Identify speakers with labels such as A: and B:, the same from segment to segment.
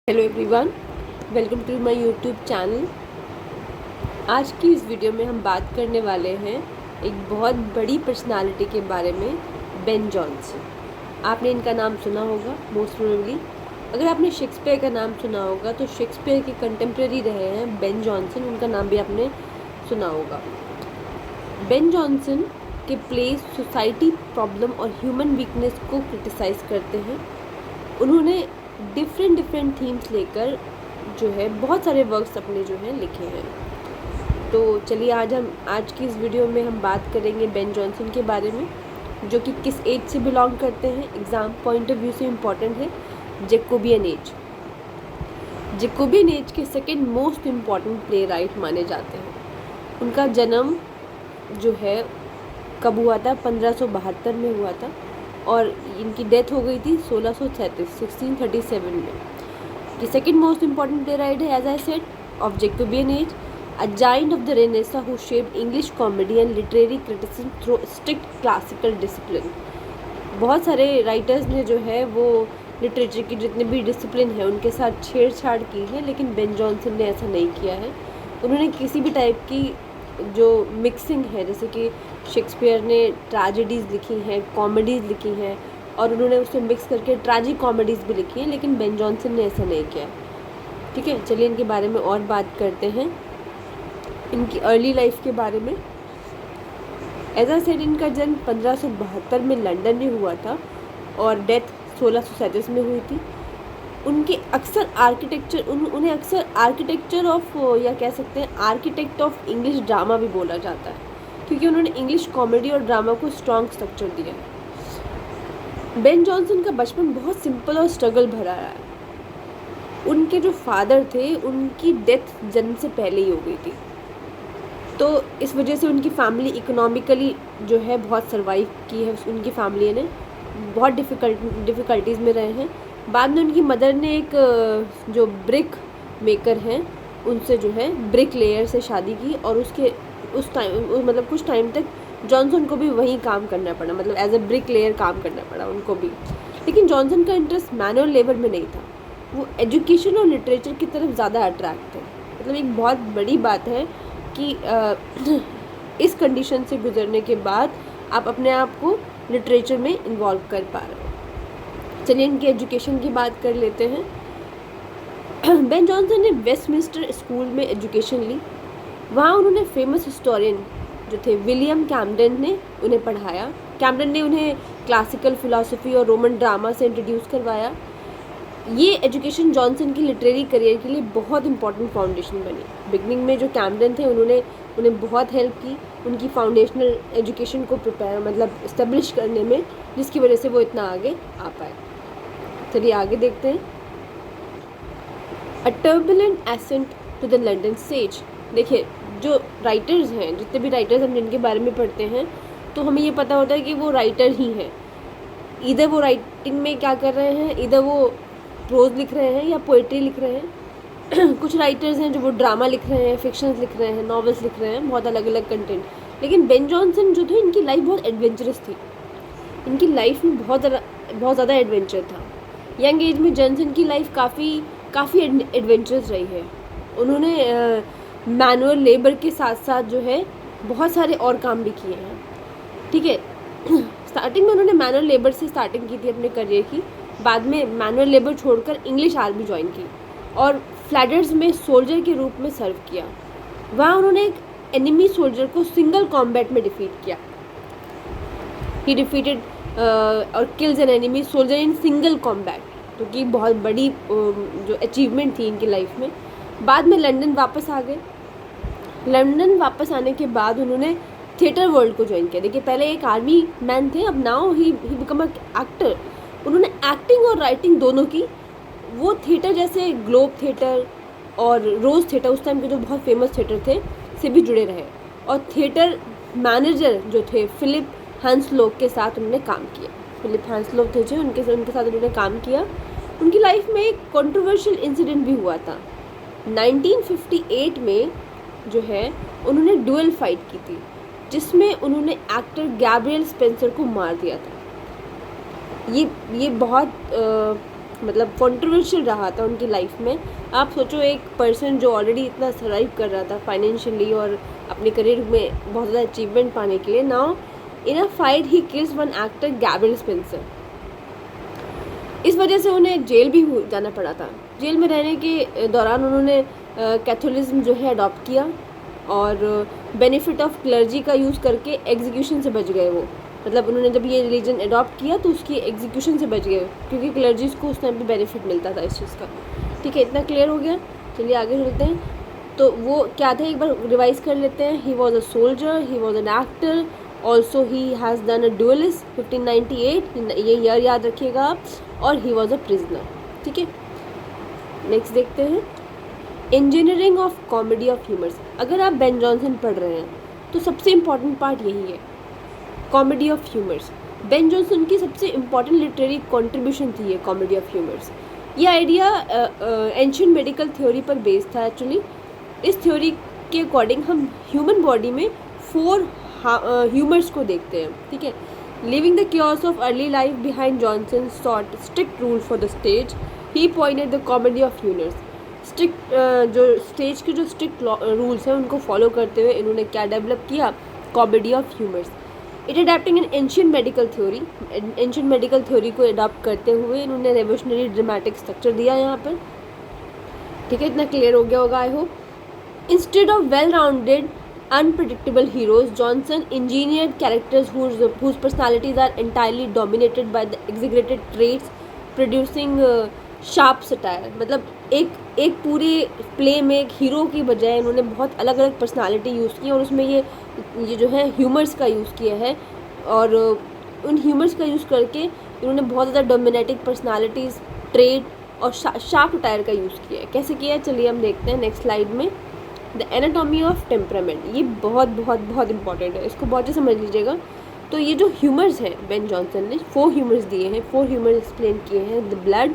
A: Hello everyone, welcome to my YouTube channel. आज की इस वीडियो में हम बात करने वाले हैं एक बहुत बड़ी पर्सनालिटी के बारे में, बेन जॉनसन। आपने इनका नाम सुना होगा मोस्ट प्रोबेबली। अगर आपने शेक्सपियर का नाम सुना होगा तो शेक्सपियर के कंटेम्प्रेरी रहे हैं बेन जॉनसन, उनका नाम भी आपने सुना होगा। बेन जॉनसन के प्लेस सोसाइटी प्रॉब्लम और ह्यूमन वीकनेस को क्रिटिसाइज़ करते हैं। उन्होंने डिफरेंट थीम्स लेकर जो है बहुत सारे वर्क्स अपने जो हैं लिखे हैं। तो चलिए आज की इस वीडियो में हम बात करेंगे बेन जॉनसन के बारे में, जो कि किस एज से बिलोंग करते हैं। एग्ज़ाम पॉइंट ऑफ व्यू से इम्पॉर्टेंट है। जैकोबियन एज के second most important play right माने जाते हैं। उनका जन्म जो है कब हुआ था? 1572 में हुआ था और इनकी डेथ हो गई थी 1637 में। The second most important playwright है, as I said, of Jacobean age, a giant of the Renaissance who shaped English comedy and literary criticism through strict classical discipline. बहुत सारे राइटर्स ने जो है वो लिटरेचर की जितने भी डिसिप्लिन है उनके साथ छेड़छाड़ की है, लेकिन बेन जॉनसन ने ऐसा नहीं किया है। उन्होंने किसी भी टाइप की जो मिक्सिंग है, जैसे कि शेक्सपियर ने ट्रेजेडीज़ लिखी हैं, कॉमेडीज़ लिखी हैं और उन्होंने उसे मिक्स करके ट्रेजिक कॉमेडीज़ भी लिखी हैं, लेकिन बेन जॉनसन ने ऐसा नहीं किया। ठीक है, चलिए इनके बारे में और बात करते हैं, इनकी अर्ली लाइफ के बारे में। एज आई सेड, इनका जन्म 1572 में लंदन में हुआ था और डेथ 1637 में हुई थी। उन्हें अक्सर आर्किटेक्चर ऑफ, या कह सकते हैं आर्किटेक्ट ऑफ इंग्लिश ड्रामा भी बोला जाता है, क्योंकि उन्होंने इंग्लिश कॉमेडी और ड्रामा को स्ट्रॉन्ग स्ट्रक्चर दिया है। बेन जॉनसन का बचपन बहुत सिंपल और स्ट्रगल भरा रहा है। उनके जो फादर थे उनकी डेथ जन्म से पहले ही हो गई थी, तो इस वजह से उनकी फैमिली इकोनॉमिकली जो है बहुत सर्वाइव की है। उनकी फैमिली ने बहुत डिफ़िकल्टीज़ में रहे हैं। बाद में उनकी मदर ने एक जो ब्रिक मेकर हैं उनसे जो है ब्रिक लेयर से शादी की और उस टाइम मतलब कुछ टाइम तक जॉनसन को भी वहीं काम करना पड़ा, मतलब एज अ ब्रिक लेयर काम करना पड़ा उनको भी। लेकिन जॉनसन का इंटरेस्ट मैनुअल लेबर में नहीं था, वो एजुकेशन और लिटरेचर की तरफ ज़्यादा अट्रैक्ट थे। मतलब एक बहुत बड़ी बात है कि इस कंडीशन से गुजरने के बाद आप अपने आप को लिटरेचर में इन्वॉल्व कर पा रहे हो। चलिए इनकी एजुकेशन की बात कर लेते हैं। बेन जॉनसन ने वेस्टमिंस्टर स्कूल में एजुकेशन ली। वहाँ उन्होंने फेमस हिस्टोरियन जो थे विलियम कैम्डेन ने उन्हें पढ़ाया। कैम्डेन ने उन्हें क्लासिकल फिलॉसफी और रोमन ड्रामा से इंट्रोड्यूस करवाया। ये एजुकेशन जॉनसन की लिटरेरी करियर के लिए बहुत इंपॉर्टेंट फाउंडेशन बनी। बिगनिंग में जो कैम्डेन थे उन्होंने उन्हें बहुत हेल्प की उनकी फाउंडेशनल एजुकेशन को मतलब इस्टेब्लिश करने में, जिसकी वजह से वो इतना आगे आ पाए। चलिए आगे देखते हैं। A turbulent ascent to the London stage. देखिए, जो राइटर्स हैं, जितने भी राइटर्स हम जिनके बारे में पढ़ते हैं, तो हमें ये पता होता है कि वो राइटर ही हैं। इधर वो राइटिंग में क्या कर रहे हैं, इधर वो प्रोज लिख रहे हैं या पोइट्री लिख रहे हैं। कुछ राइटर्स हैं जो वो ड्रामा लिख रहे हैं, फिक्शंस लिख रहे हैं, नॉवेल्स लिख रहे हैं, बहुत अलग अलग कंटेंट। लेकिन बेन जॉनसन जो थे, इनकी लाइफ बहुत एडवेंचरस थी। इनकी लाइफ में बहुत ज़्यादा एडवेंचर था। यंग एज में जॉनसन की लाइफ काफ़ी एडवेंचरस रही है। उन्होंने मैनुअल लेबर के साथ साथ जो है बहुत सारे और काम भी किए हैं। ठीक है, स्टार्टिंग में उन्होंने मैनुअल लेबर से स्टार्टिंग की थी अपने करियर की। बाद में मैनुअल लेबर छोड़कर इंग्लिश आर्मी ज्वाइन की और फ्लैंडर्स में सोल्जर के रूप में सर्व किया। वहाँ उन्होंने एक एनिमी सोल्जर को सिंगल कॉम्बैट में डिफीट किया। ही डिफीटेड और kills an enemy soldier in single combat, तो कि बहुत बड़ी जो अचीवमेंट थी इनकी लाइफ में। बाद में लंदन वापस आ गए। लंदन वापस आने के बाद उन्होंने थिएटर वर्ल्ड को ज्वाइन किया। देखिए, पहले एक आर्मी मैन थे, अब now he become a actor. उन्होंने एक्टिंग और राइटिंग दोनों की। वो थिएटर जैसे ग्लोब थिएटर और रोज़ थिएटर, उस टाइम के जो बहुत फेमस थिएटर थे, से भी जुड़े रहे और थिएटर मैनेजर जो थे फिलिप हैंसलोक के साथ उन्होंने काम किया। फिलिप हैंसलोक थे जो उनके साथ उन्होंने काम किया। उनकी लाइफ में एक कंट्रोवर्शियल इंसिडेंट भी हुआ था। 1958 में जो है उन्होंने डुएल फाइट की थी, जिसमें उन्होंने एक्टर गैब्रियल स्पेंसर को मार दिया था। ये बहुत मतलब कंट्रोवर्शियल रहा था उनकी लाइफ में। आप सोचो एक पर्सन जो ऑलरेडी इतना सर्वाइव कर रहा था फाइनेंशियली और अपने करियर में बहुत ज़्यादा अचीवमेंट पाने के लिए, now in a fight he kills one actor Gabriel Spencer. इस वजह से उन्हें जेल भी जाना पड़ा था। जेल में रहने के दौरान उन्होंने कैथोलिज्म जो है अडॉप्ट किया और बेनिफिट ऑफ क्लर्जी का यूज़ करके एग्जीक्यूशन से बच गए वो। मतलब उन्होंने जब ये रिलीजन अडॉप्ट किया तो उसकी एग्जीक्यूशन से बच गए, क्योंकि क्लर्जीज को उस टाइम पे बेनिफिट मिलता था इस चीज़ का। ठीक है, इतना क्लियर हो गया। चलिए आगे चलते हैं। तो वो क्या थे, एक बार रिवाइज कर लेते हैं। ही was a soldier, he was an actor, also he has done a dualist 1598, ये ईयर याद रखिएगा आप, और ही वॉज अ प्रिजनर। ठीक है, नेक्स्ट देखते हैं। Engineering of comedy of humours. अगर आप बेन जॉनसन पढ़ रहे हैं तो सबसे इम्पॉर्टेंट पार्ट यही है, comedy of humours. Ben Jonson की सबसे इम्पॉर्टेंट लिटरेरी कॉन्ट्रीब्यूशन थी ये कॉमेडी ऑफ ह्यूमर्स। ये आइडिया एंशिएंट मेडिकल थ्योरी पर बेस्ड था एक्चुअली। इस थ्योरी के अकॉर्डिंग हम ह्यूमन बॉडी में 4 ह्यूमर्स को देखते हैं। ठीक है, living the cures of early life behind Jonson sought strict rule for the stage, he pointed the comedy of humours. Strict जो स्टेज के जो स्ट्रिक्ट रूल्स हैं उनको फॉलो करते हुए इन्होंने क्या डेवलप किया, comedy of humours. It adapting N ancient medical theory, ancient medical theory को अडॉप्ट करते हुए इन्होंने रेवोल्यूशनरी ड्रामेटिक स्ट्रक्चर दिया यहाँ पर। ठीक है, इतना क्लियर हो गया होगा I hope. Instead of well rounded unpredictable heroes, Johnson engineered characters whose personalities are entirely dominated by the exaggerated traits, producing sharp satire। मतलब एक पूरे प्ले में एक हीरो की बजाय इन्होंने बहुत अलग अलग पर्सनालिटी यूज़ की और उसमें ये जो है ह्यूमर्स का यूज़ किया है, और उन ह्यूमर्स का यूज़ करके इन्होंने बहुत ज़्यादा डोमिनेटिंग पर्सनालिटीज़, ट्रेड और शार्प सटायर का यूज़ किया है। कैसे किया है चलिए हम देखते हैं नेक्स्ट स्लाइड में। द एनाटॉमी ऑफ टेम्परामेंट, ये बहुत बहुत बहुत इंपॉर्टेंट है, इसको बहुत अच्छे समझ लीजिएगा। तो ये जो ह्यूमर्स हैं बेन जॉनसन ने 4 ह्यूमर्स दिए हैं, 4 ह्यूमर्स एक्सप्लेन किए हैं, the blood,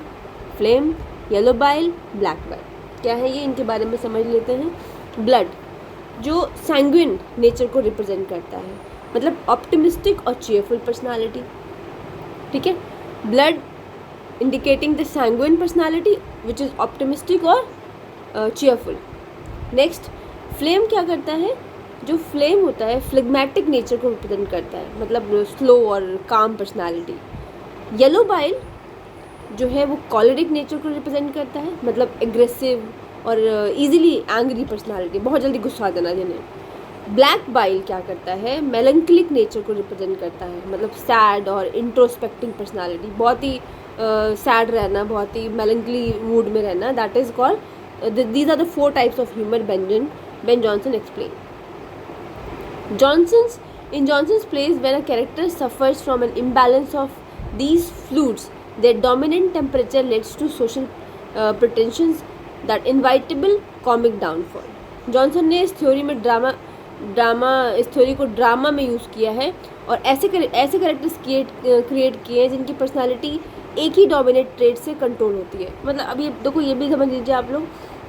A: flame, yellow bile, black bile. क्या है ये, इनके बारे में समझ लेते हैं। ब्लड जो सैंग्विन नेचर को रिप्रेजेंट करता है, मतलब ऑप्टिमिस्टिक और चीयरफुल पर्सनालिटी। ठीक है, blood indicating the sanguine personality which is optimistic और चीयरफुल। नेक्स्ट, फ्लेम क्या करता है, जो फ्लेम होता है फ्लेगमेटिक नेचर को रिप्रेजेंट करता है, मतलब स्लो और काम पर्सनालिटी। येलो बाइल जो है वो कॉलरिक नेचर को रिप्रेजेंट करता है, मतलब एग्रेसिव और इजीली एंग्री पर्सनालिटी, बहुत जल्दी गुस्सा देना जिन्हें। ब्लैक बाइल क्या करता है, मेलंकलिक नेचर को रिप्रेजेंट करता है, मतलब सैड और इंट्रोस्पेक्टिंग पर्सनालिटी, बहुत ही सैड रहना, बहुत ही मेलंकली मूड में रहना, that is called these are the 4 types of humor Ben Johnson explained. In Johnson's plays, when a character suffers from an imbalance of these fluids, their dominant temperature leads to social pretensions that inevitable comic downfall. Johnson ने इस theory में इस theory को drama में use किया है और ऐसे कैरेक्टर्स क्रिएट किए हैं जिनकी पर्सनालिटी एक ही डोमिनेट ट्रेड से कंट्रोल होती है। मतलब अब ये देखो, ये भी समझ लीजिए आप लोग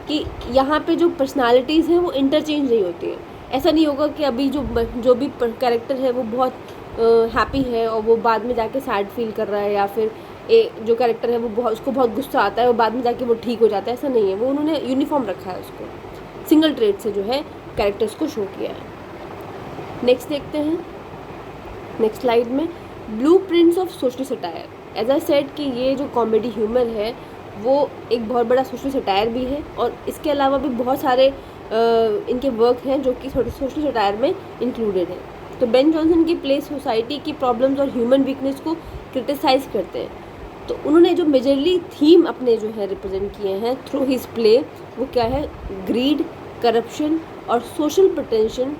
A: कि यहाँ पे जो पर्सनालिटीज़ हैं वो इंटरचेंज नहीं होती है। ऐसा नहीं होगा कि अभी जो भी कैरेक्टर है वो बहुत हैप्पी है और वो बाद में जाके सैड फील कर रहा है, या फिर जो कैरेक्टर है वो उसको बहुत गुस्सा आता है और बाद में जाके वो ठीक हो जाता है, ऐसा नहीं है। वो उन्होंने यूनिफॉर्म रखा है, उसको सिंगल ट्रेड से जो है कैरेक्टर्स को शो किया है। नेक्स्ट देखते हैं नेक्स्ट स्लाइड में, blueprints of social satire. As I said कि ये जो कॉमेडी ह्यूमर है वो एक बहुत बड़ा सोशल सटायर भी है, और इसके अलावा भी बहुत सारे इनके वर्क हैं जो कि सोशल सटायर में इंक्लूडेड हैं। तो बेन जॉनसन की प्ले सोसाइटी की प्रॉब्लम्स और ह्यूमन वीकनेस को क्रिटिसाइज करते हैं। तो उन्होंने जो मेजरली थीम अपने जो है रिप्रेजेंट किए हैं थ्रू हिज प्ले, वो क्या है, ग्रीड, करप्शन और सोशल प्रिटेंशन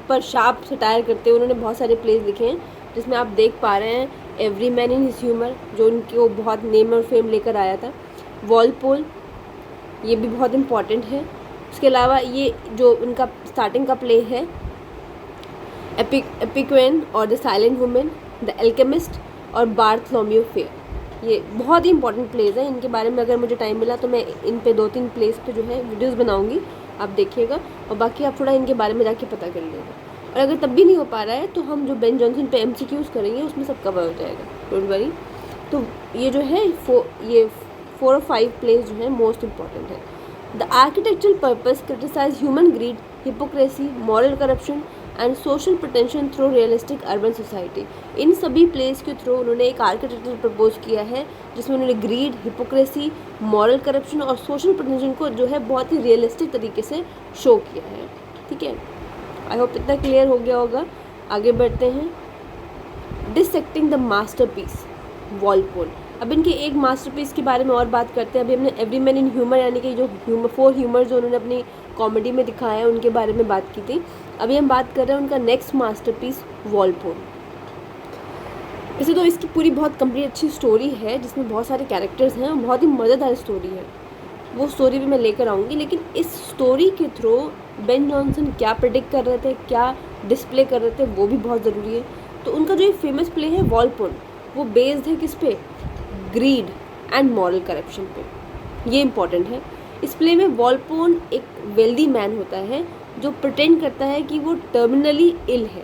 A: पर शार्प सटायर करते हुए उन्होंने बहुत सारे प्लेज लिखे हैं, जिसमें आप देख पा रहे हैं every man in his humour जो उनको बहुत नेम और फेम लेकर आया था, वॉलपोल, ये भी बहुत इम्पॉर्टेंट है। उसके अलावा ये जो उनका स्टार्टिंग का प्ले है एपिक्वेन और the silent women, the alchemist और बार्थलोमियो फेयर, ये बहुत ही इंपॉर्टेंट प्लेस हैं। इनके बारे में अगर मुझे टाइम मिला तो मैं इन पे 2-3 प्लेस पे जो है वीडियोस बनाऊंगी, आप देखिएगा, और बाकी आप थोड़ा इनके बारे में जाके पता कर लीजिएगा। और अगर तब भी नहीं हो पा रहा है तो हम जो बेन जॉनसन पे MCQs करेंगे उसमें सब कवर हो जाएगा, डोंट वरी। तो ये जो है ये 4 और 5 प्लेस जो है मोस्ट इम्पॉर्टेंट है। The architectural purpose criticise human greed, hypocrisy, moral corruption and social pretension through realistic urban society. इन सभी प्लेस के थ्रू उन्होंने एक आर्किटेक्चर प्रपोज किया है जिसमें उन्होंने ग्रीड, हिपोक्रेसी, मॉरल करप्शन और सोशल प्रोटेंशन को जो है बहुत ही रियलिस्टिक तरीके से शो किया है। ठीक है, आई होप इतना क्लियर हो गया होगा। आगे बढ़ते हैं। Dissecting the masterpiece, Walpole. अब इनके एक मास्टरपीस के बारे में और बात करते हैं। अभी हमने एवरी मैन इन ह्यूमर यानी कि जो 4 ह्यूमर जो उन्होंने अपनी कॉमेडी में दिखाया है उनके बारे में बात की थी। अभी हम बात कर रहे हैं उनका नेक्स्ट मास्टरपीस, वॉलपोल। वैसे तो इसकी पूरी बहुत कंप्लीट अच्छी स्टोरी है जिसमें बहुत सारे कैरेक्टर्स हैं और बहुत ही मज़ेदार स्टोरी है, वो स्टोरी भी मैं लेकर आऊँगी। लेकिन इस स्टोरी के थ्रू बेन जॉनसन क्या प्रेडिक्ट कर रहे थे, क्या डिस्प्ले कर रहे थे, वो भी बहुत ज़रूरी है। तो उनका जो ये फेमस प्ले है वॉलपोल, वो बेस्ड है किस पे? ग्रीड एंड मॉरल करप्शन पे। ये इम्पॉर्टेंट है। इस प्ले में वॉलपोल एक वेल्दी मैन होता है जो प्रिटेंड करता है कि वो टर्मिनली इल है।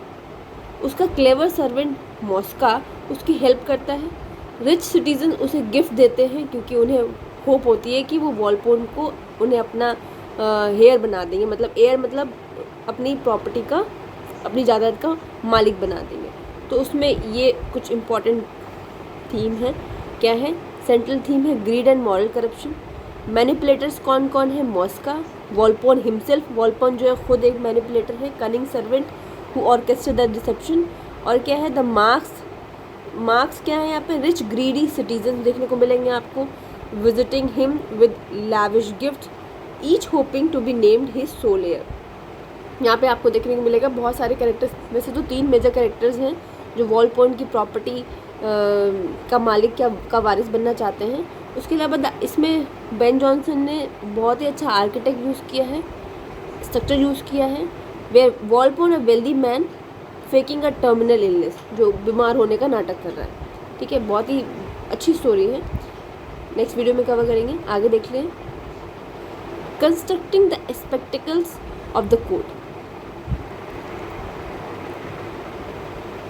A: उसका क्लेवर सर्वेंट मॉस्का उसकी हेल्प करता है। रिच सिटीजन उसे गिफ्ट देते हैं क्योंकि उन्हें होप होती है कि वो वॉलपोल को उन्हें अपना हेयर बना देंगे, मतलब एयर मतलब अपनी प्रॉपर्टी का, अपनी जायदाद का मालिक बना देंगे। तो उसमें ये कुछ इम्पॉर्टेंट थीम है। क्या है? सेंट्रल थीम है grid and moral corruption. Manipulators कौन कौन है? मॉस्का, वॉलपोल हिमसेल्फ, वॉलपोल जो है खुद एक मैनिपुलेटर है, cunning servant who orchestrate the deception. और क्या है? द मार्क्स क्या है यहाँ पे? रिच ग्रीडी सिटीजन देखने को मिलेंगे आपको, visiting him with lavish gift, each hoping to be named his sole heir. यहाँ पे आपको देखने को मिलेगा बहुत सारे कैरेक्टर्स। वैसे तो 3 मेजर कैरेक्टर्स हैं जो वॉलपोल की प्रॉपर्टी का मालिक का वारिस बनना चाहते हैं। उसके अलावा इसमें बेन जॉनसन ने बहुत ही अच्छा आर्किटेक्ट यूज़ किया है, स्ट्रक्चर यूज़ किया है। Where Volpone a wealthy man faking a terminal illness, जो बीमार होने का नाटक कर रहा है। ठीक है, बहुत ही अच्छी स्टोरी है। नेक्स्ट वीडियो में कवर करेंगे, आगे देख लें। Constructing the spectacles of the court.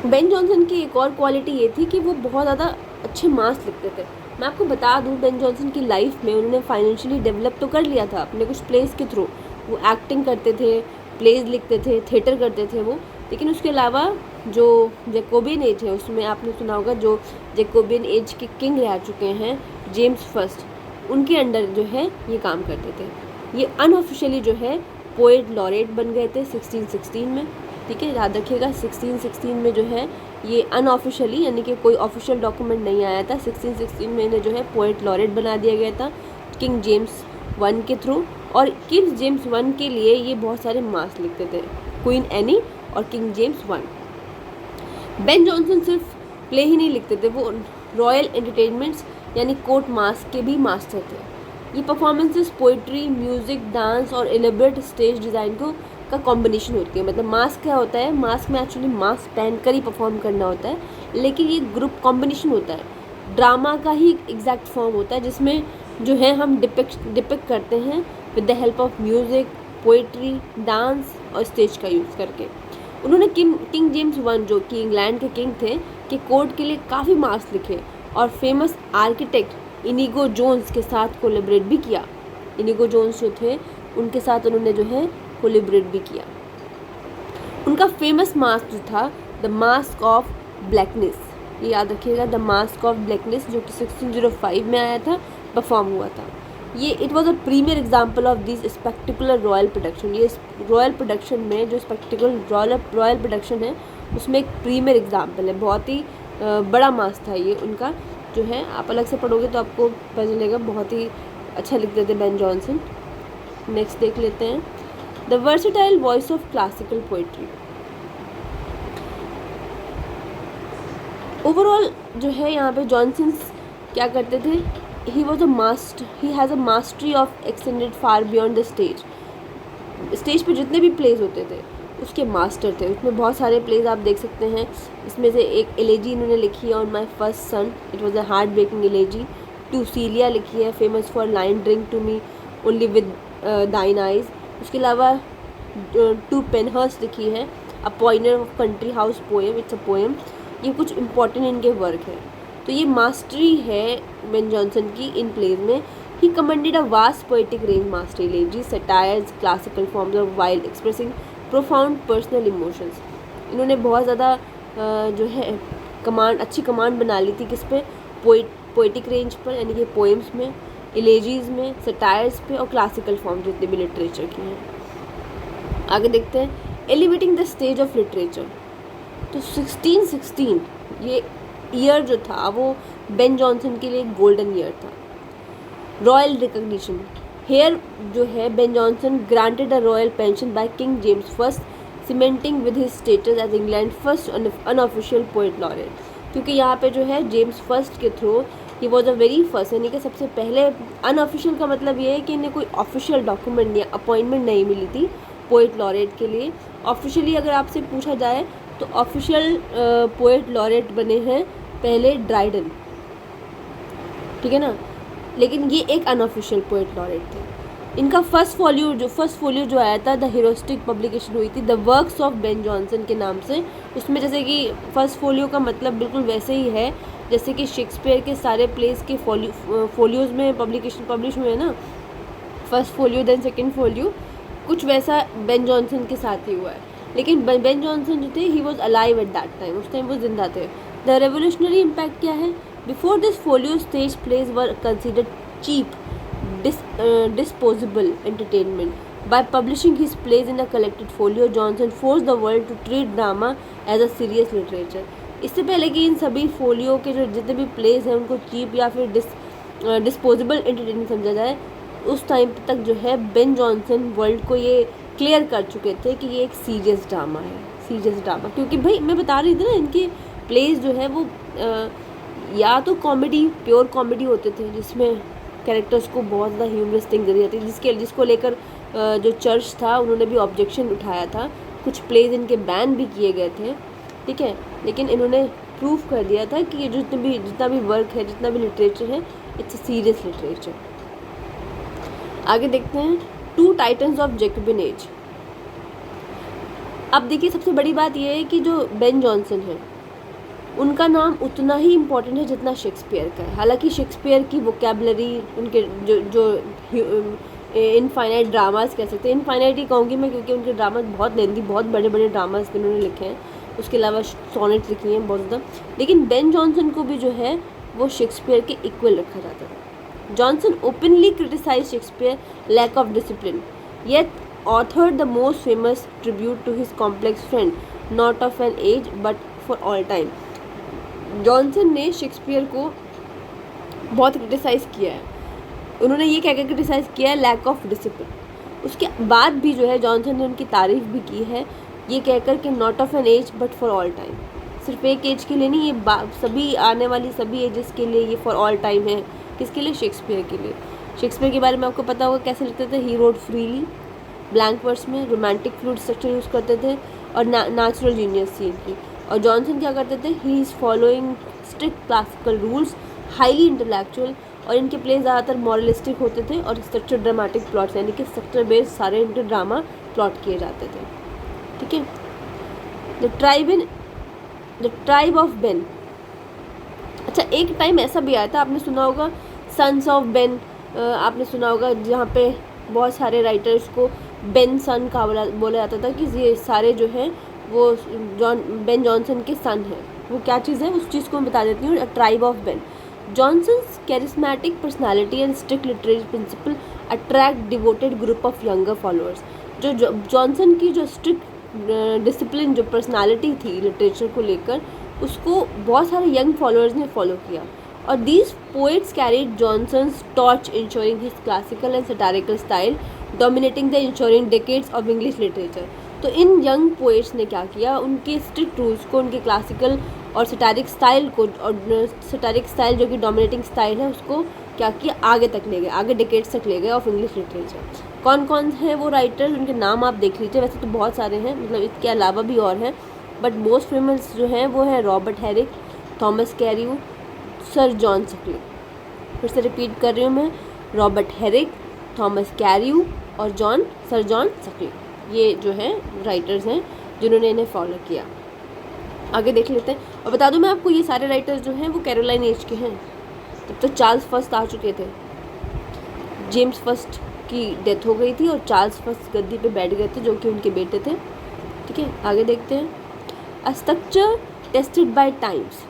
A: Ben Jonson की एक और क्वालिटी ये थी कि वो बहुत ज़्यादा अच्छे मास लिखते थे। मैं आपको बता दूं, बेन जॉनसन की लाइफ में उन्होंने फाइनेंशियली डेवलप तो कर लिया था अपने कुछ प्लेस के थ्रू। वो एक्टिंग करते थे, प्लेज लिखते थे, थिएटर करते थे वो। लेकिन उसके अलावा जो जैकोबियन एज है उसमें आपने सुना होगा, जो जैकोबियन एज के किंग रह चुके हैं जेम्स फर्स्ट, उनके अंडर जो है ये काम करते थे। ये अनऑफिशियली जो है पोएट लॉरेट बन गए थे 1616 में। ठीक है, याद रखिएगा 1616 में जो है ये अनऑफिशियली, यानी कि कोई ऑफिशियल डॉक्यूमेंट नहीं आया था। 1616 में इन्हें जो है पोएट लॉरेट बना दिया गया था किंग जेम्स 1 के थ्रू। और किंग जेम्स 1 के लिए ये बहुत सारे मास लिखते थे, क्वीन एनी और किंग जेम्स 1। बेन जॉनसन सिर्फ प्ले ही नहीं लिखते थे, वो रॉयल एंटरटेनमेंट्स यानी कोर्ट मास के भी मास्टर थे। ये परफॉर्मेंसेस पोइट्री, म्यूज़िक, डांस और एलिब्रेट स्टेज डिज़ाइन का कॉम्बिनेशन होती है। मतलब मास्क क्या होता है? मास्क में एक्चुअली मास्क पहन कर ही परफॉर्म करना होता है, लेकिन ये ग्रुप कॉम्बिनेशन होता है। ड्रामा का ही एग्जैक्ट फॉर्म होता है जिसमें जो है हम डिपिक्ट करते हैं with the help of music, poetry, dance और स्टेज का यूज़ करके। उन्होंने किंग जेम्स 1 जो कि इंग्लैंड के किंग थे कि कोर्ट के लिए काफ़ी मास्क लिखे और फेमस आर्किटेक्ट इनिगो जोन्स के साथ कोलैबोरेट भी किया। इनिगो जोन्स जो थे उनके साथ उन्होंने जो है कोलैबोरेट भी किया। उनका फेमस मास्क जो था द मास्क ऑफ ब्लैकनेस, ये याद रखिएगा, द मास्क ऑफ ब्लैकनेस, जो कि 1605 में आया था, परफॉर्म हुआ था। ये it was a premier example of this spectacular royal production. ये रॉयल प्रोडक्शन में जो स्पेक्टिकुलर रॉयल प्रोडक्शन है उसमें एक प्रीमियर एग्जाम्पल है। बहुत ही बड़ा मास्क था ये उनका, जो है आप अलग से पढ़ोगे तो आपको पता चलेगा। बहुत ही अच्छा लिखते थे बेन जॉनसन। नेक्स्ट देख लेते हैं, the versatile voice of classical poetry. Overall जो है यहाँ पे जॉनसन क्या करते थे? He has a mastery of extended far beyond the stage. Stage पे जितने भी प्लेज होते थे उसके मास्टर थे। उसमें बहुत सारे प्लेज आप देख सकते हैं। इसमें से एक एलेजी इन्होंने लिखी है, on my first son, it was a heart breaking elegy. To Celia लिखी है, famous for line drink to me only with thine eyes. उसके अलावा टू पेनहर्स्ट लिखी है, a pioneer of country house poem, it's a poem. ये कुछ important इनके work है। तो ये मास्टरी है बेन जॉनसन की इन प्लेज में. He commanded a vast poetic range, mastery elegy, satires, classical forms of while expressing profound personal emotions. इन्होंने बहुत ज़्यादा जो है अच्छी कमांड बना ली थी किस पे, पोएटिक रेंज पर, यानी कि पोएम्स में, एलेजीज में, सटायर्स पे और क्लासिकल फॉर्म जितने भी लिटरेचर की हैं. आगे देखते हैं. Elevating the stage of literature. तो 1616 ये ईयर जो था वो बेन जॉनसन के लिए गोल्डन ईयर था. Royal recognition. हेयर जो है Ben Jonson granted a royal pension by King James first, cementing with his status as England first unofficial poet laureate. क्योंकि यहाँ पे जो है जेम्स फर्स्ट के through he was a very first, यानी कि सबसे पहले. अनऑफिशियल का मतलब ये है कि इन्हें कोई ऑफिशियल डॉक्यूमेंट या अपॉइंटमेंट नहीं मिली थी पोएट लॉरेट के लिए. ऑफिशियली अगर आपसे पूछा जाए तो ऑफिशियल पोएट लॉरेट बने हैं पहले ड्राइडन, ठीक है ना, लेकिन ये एक अनऑफिशियल पोएट लॉरेट थे. इनका फर्स्ट फोलियो जो आया था, द हीरोस्टिक पब्लिकेशन हुई थी the works of Ben Jonson के नाम से. उसमें जैसे कि फर्स्ट फोलियो का मतलब बिल्कुल वैसे ही है जैसे कि शेक्सपियर के सारे प्लेस के फोलियोज़ में पब्लिश हुए हैं ना, first folio then second folio, कुछ वैसा बेन जॉनसन के साथ ही हुआ है. लेकिन बेन जॉनसन जो थे he was alive at that time, उस टाइम वो जिंदा थे. द रेवोल्यूशनरी इम्पैक्ट क्या है. Before this folio stage plays were considered cheap disposable entertainment. By publishing his plays in a collected folio, Johnson forced the world to treat drama as a serious literature. इससे पहले कि इन सभी folio के जो जितने भी प्लेस हैं उनको चीप या फिर डिस्पोजेबल एंटरटेनमेंट समझा जाए, उस टाइम तक जो है बेन जॉनसन वर्ल्ड को ये क्लियर कर चुके थे कि ये एक सीरियस ड्रामा है. सीरियस ड्रामा क्योंकि भाई मैं बता रही थी ना, इनके प्लेस जो है वो या तो कॉमेडी, प्योर कॉमेडी होते थे जिसमें कैरेक्टर्स को बहुत ज़्यादा ह्यूमरस थिंग करी जाती है, जिसको लेकर जो चर्च था उन्होंने भी ऑब्जेक्शन उठाया था. कुछ प्लेज इनके बैन भी किए गए थे, ठीक है, लेकिन इन्होंने प्रूव कर दिया था कि ये जितना भी वर्क है, जितना भी लिटरेचर है, इट्स अ सीरियस लिटरेचर. आगे देखते हैं. Two titans of Jacobean age. अब देखिए सबसे बड़ी बात यह है कि जो बेन जॉनसन है उनका नाम उतना ही इम्पोर्टेंट है जितना शेक्सपियर का है. हालांकि शेक्सपियर की वोकेबलरी, उनके जो इनफाइनाइट ड्रामास कह सकते हैं, इनफाइनाइट ही कहूँगी मैं क्योंकि उनके ड्रामास बहुत लेंदी, बहुत बड़े बड़े ड्रामास उन्होंने लिखे हैं. उसके अलावा सोनेट लिखी हैं बहुत ज़्यादा. लेकिन बेन जॉनसन को भी जो है वो शेक्सपियर के इक्वल रखा जाता था. Jonson openly criticise Shakespeare lack of discipline, yet author the most famous tribute to his complex friend, not of an age but for all time. Jonson ने शेक्सपियर को बहुत क्रिटिसाइज़ किया है. उन्होंने ये कहकर क्रिटिसाइज़ किया है लैक ऑफ डिसिप्लिन. उसके बाद भी जो है जॉनसन ने उनकी तारीफ़ भी की है ये कहकर कि not of an age but for all time. सिर्फ एक एज के लिए नहीं, ये सभी आने वाली सभी एजेस के लिए ये फॉर ऑल टाइम है. किसके लिए? शेक्सपियर के लिए. शेक्सपियर के बारे में आपको पता होगा कैसे लिखते थे. ही रोड फ्रीली, ब्लैंक वर्स में, रोमांटिक फ्लूइड स्ट्रक्चर यूज़ करते थे और नेचुरल जीनियस सीन की. और जॉनसन क्या करते थे? He is following strict classical rules, highly intellectual, और इनके प्ले ज़्यादातर मॉरलिस्टिक होते थे और स्ट्रक्चर ड्रामेटिक प्लॉट्स, यानी कि स्ट्रक्चर बेस्ड सारे इनके ड्रामा प्लॉट किए जाते थे. ठीक है. The tribe of Ben. अच्छा, एक टाइम ऐसा भी आया था, आपने सुना होगा सन्स ऑफ बेन, आपने सुना होगा, जहाँ पे बहुत सारे राइटर्स को बेन सन का बोला जाता था कि ये सारे जो हैं वो बेन जॉनसन के सन हैं. वो क्या चीज़ है उस चीज़ को मैं बता देती हूँ. Tribe of Ben. Jonson's charismatic personality and strict literary principle attract devoted group of younger followers. जो जॉनसन की जो स्ट्रिक्ट डिसिप्लिन, जो पर्सनालिटी थी लिटरेचर को लेकर, उसको बहुत सारे यंग फॉलोअर्स ने फॉलो किया. और these poets carried Jonson's torch, ensuring his classical and satirical style dominating the ensuring decades of English literature. तो इन यंग पोएट्स ने क्या किया, उनके स्ट्रिक्ट रूल्स को, उनके क्लासिकल और सटारिक स्टाइल को, और सटारिक स्टाइल जो कि डोमिनेटिंग स्टाइल है, उसको क्या किया, आगे तक ले गए, आगे डिकेड्स तक ले गए ऑफ इंग्लिश लिटरेचर. कौन कौन हैं वो राइटर्स, उनके नाम आप देख लीजिए. वैसे तो बहुत सारे हैं, मतलब इसके अलावा भी और हैं, बट मोस्ट फेमस जो हैं वो है Robert Herrick, Thomas Carew, Sir John Suckling. फिर से रिपीट कर रही हूँ मैं, रॉबर्ट हेरिक, थॉमस कैरियू और सर जॉन सकली. ये जो है राइटर्स हैं जिन्होंने इन्हें फॉलो किया. आगे देख लेते हैं। और बता दूं मैं आपको, ये सारे राइटर्स जो हैं वो कैरोलाइन एज के हैं। तब तक चार्ल्स फर्स्ट आ चुके थे। जेम्स फर्स्ट की डेथ हो गई थी और चार्ल्स फर्स्ट गद्दी पे बैठ गए थे, जो कि उनके बेटे थे। ठीक है, आगे देखते हैं। A structure tested by times,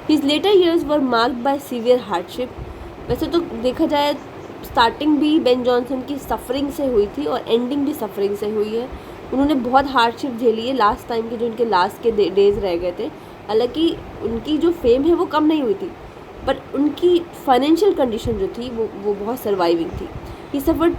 A: his later years were marked by severe hardship. वैसे तो देखा जाए स्टार्टिंग भी बेन जॉनसन की सफरिंग से हुई थी और एंडिंग भी सफरिंग से हुई है। उन्होंने बहुत हार्डशिप झेली है लास्ट टाइम के, जो उनके लास्ट के डेज रह गए थे। हालांकि उनकी जो फेम है वो कम नहीं हुई थी, पर उनकी फाइनेंशियल कंडीशन जो थी वो बहुत सर्वाइविंग थी। ही suffered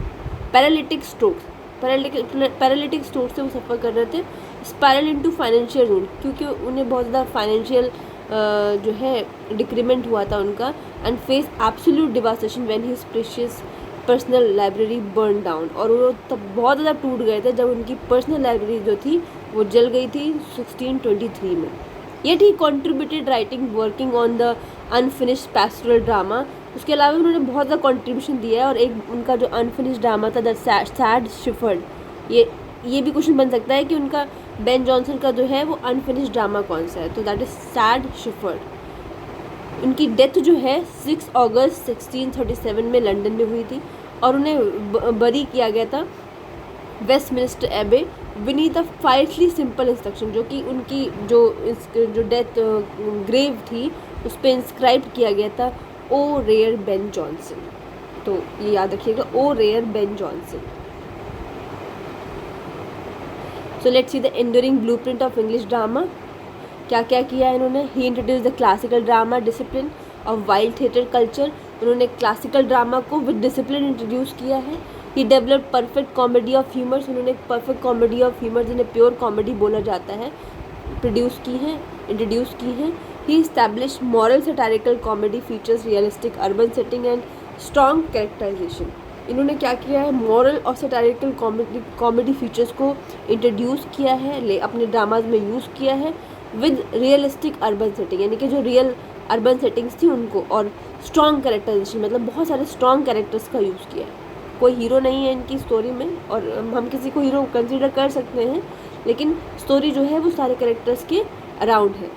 A: paralytic strokes, paralytic stroke से वो सफ़र कर रहे थे। स्पायरल इनटू फाइनेंशियल रूल, क्योंकि उन्हें बहुत ज़्यादा फाइनेंशियल जो है डिक्रीमेंट हुआ था उनका। And face absolute devastation when his precious personal library burn down, और वो तब बहुत ज़्यादा टूट गए थे जब उनकी पर्सनल लाइब्रेरी जो थी वो जल गई थी 1623 में। Yet he contributed writing working on the unfinished pastoral drama. उसके अलावा उन्होंने बहुत ज़्यादा कॉन्ट्रीब्यूशन दिया है, और एक उनका जो अनफिनिश्ड ड्रामा था द सैड शेफर्ड, ये भी क्वेश्चन बन सकता है कि उनका बेन जॉनसन का जो है वो अनफिनिश्ड ड्रामा कौन सा है, तो दैट इज सैड शेफर्ड। उनकी डेथ जो है 6 अगस्त 1637 में लंदन में हुई थी, और उन्हें बरी किया गया था वेस्टमिनिस्टर एबे विनीथ अ फाइटली सिंपल इंस्ट्रक्शन, जो कि उनकी जो डेथ ग्रेव थी उस पर इंस्क्राइब किया गया था ओ रेयर बेन जॉनसन। तो ये याद रखिएगा, O rare Ben Jonson. So let's see the enduring blueprint of English drama. क्या क्या किया है इन्होंने। He introduce the classical drama discipline of wild theatre culture. उन्होंने क्लासिकल ड्रामा को विद डिसिप्लिन इंट्रोड्यूस किया है। He developed perfect comedy of humours. उन्होंने परफेक्ट कॉमेडी ऑफ ह्यूमर, जिन्हें प्योर कॉमेडी बोला जाता है, इंट्रोड्यूस की हैं। He establish moral satirical comedy features realistic urban setting and strong characterisation. इन्होंने क्या किया है, मॉरल और सटारिकल कॉमेडी फीचर्स को इंट्रोड्यूस किया है, अपने ड्रामाज में यूज़ किया है विद रियलिस्टिक अर्बन सेटिंग, यानी कि जो रियल अर्बन सेटिंग्स थी उनको, और स्ट्रॉन्ग कैरेक्टराइजेशन, मतलब बहुत सारे स्ट्रॉन्ग कैरेक्टर्स का यूज़ किया है। कोई हीरो नहीं है इनकी स्टोरी में, और हम किसी को हीरो कंसिडर कर सकते हैं, लेकिन स्टोरी जो है वो सारे कैरेक्टर्स के अराउंड है।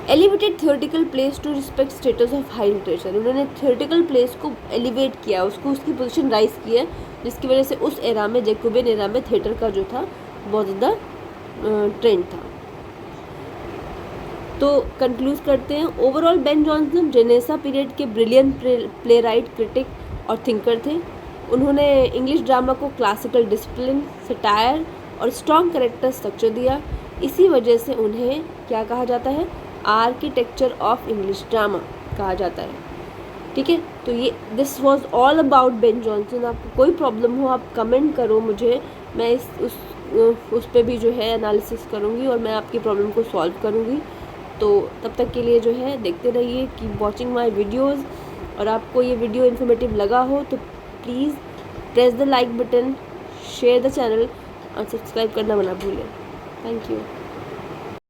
A: Elevated theoretical place to respect status of high literature. उन्होंने थियोरेटिकल प्लेस को एलिवेट किया, उसको उसकी पोजीशन राइज किया, जिसकी वजह से उस एरा में, जैकोबियन एरा में थिएटर का जो था बहुत ज़्यादा ट्रेंड था। तो कंक्लूड करते हैं, overall Ben Jonson Renaissance period के ब्रिलियंट प्ले राइट, क्रिटिक और थिंकर थे। उन्होंने इंग्लिश ड्रामा को क्लासिकल डिसिप्लिन, सटायर और स्ट्रॉन्ग कैरेक्टर स्ट्रक्चर दिया। इसी वजह से उन्हें क्या कहा जाता है, आर्किटेक्चर ऑफ इंग्लिश ड्रामा कहा जाता है। ठीक है, तो ये this was all about Ben Jonson. आपको कोई प्रॉब्लम हो आप कमेंट करो मुझे, मैं उस पर भी जो है एनालिसिस करूँगी और मैं आपकी प्रॉब्लम को सॉल्व करूँगी। तो तब तक के लिए जो है देखते रहिए, कीप वॉचिंग माई वीडियोज़। और आपको ये वीडियो इन्फॉर्मेटिव लगा हो तो please press the like button, share the channel और सब्सक्राइब करना मत भूलें। Thank you.